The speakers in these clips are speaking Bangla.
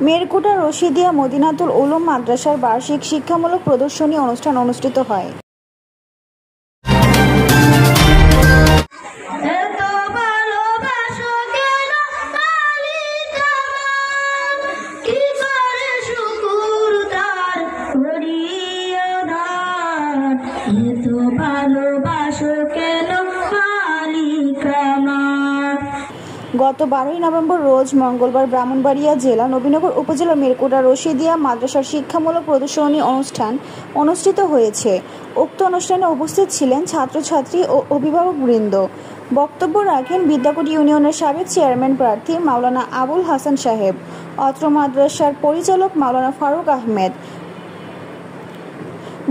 মেরকুটা রশিদিয়া মদিনাতুল উলুম মাদ্রাসার বার্ষিক শিক্ষামূলক প্রদর্শনী অনুষ্ঠান অনুষ্ঠিত হয়। গত 12 নভেম্বর রোজ মঙ্গলবার ব্রাহ্মণবাড়িয়া জেলা নবীনগর উপজেলা মেরকুটা রশিদিয়া মাদ্রাসার শিক্ষামূলক প্রদর্শনী অনুষ্ঠান অনুষ্ঠিত হয়েছে। উক্ত অনুষ্ঠানে উপস্থিত ছিলেন ছাত্রছাত্রী ও অভিভাবকবৃন্দ। বক্তব্য রাখেন বিদ্যাকুট ইউনিয়নের সাবেক চেয়ারম্যান প্রার্থী মাওলানা আবুল হাসান সাহেব, অত্র মাদ্রাসার পরিচালক মাওলানা ফারুক আহমেদ,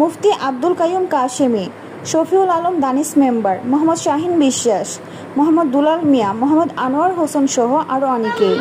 মুফতি আব্দুল কাইয়ুম কাশেমি, শফিউল আলম দানিশ মেম্বার, মোহাম্মদ শাহিন বিশ্বাস, মোহাম্মদ দুলাল মিয়া, মোহাম্মদ আনোয়ার হোসেন সহ আরো অনেকেই।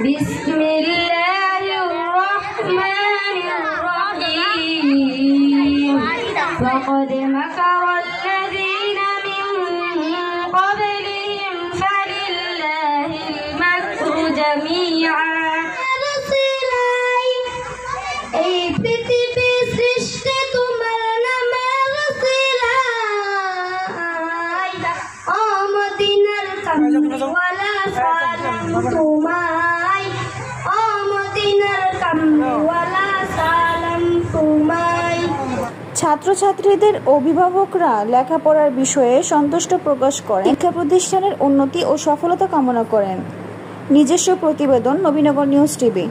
بسم الله الرحمن الرحيم وقد مكر الذين من قبلهم فلله المكر جميعا এই পৃথিবী সৃষ্টি তোমার নামের সিলাই মদিনার কামওয়ালা সালাম তোমায় মদিনার কামওয়ালা সালাম তোমায়। ছাত্রছাত্রীদের অভিভাবকরা লেখাপড়ার বিষয়ে সন্তুষ্ট প্রকাশ করেন, শিক্ষা প্রতিষ্ঠানের উন্নতি ও সফলতা কামনা করেন। নিজস্ব প্রতিবেদন, নবীনগর নিউজ টিভি।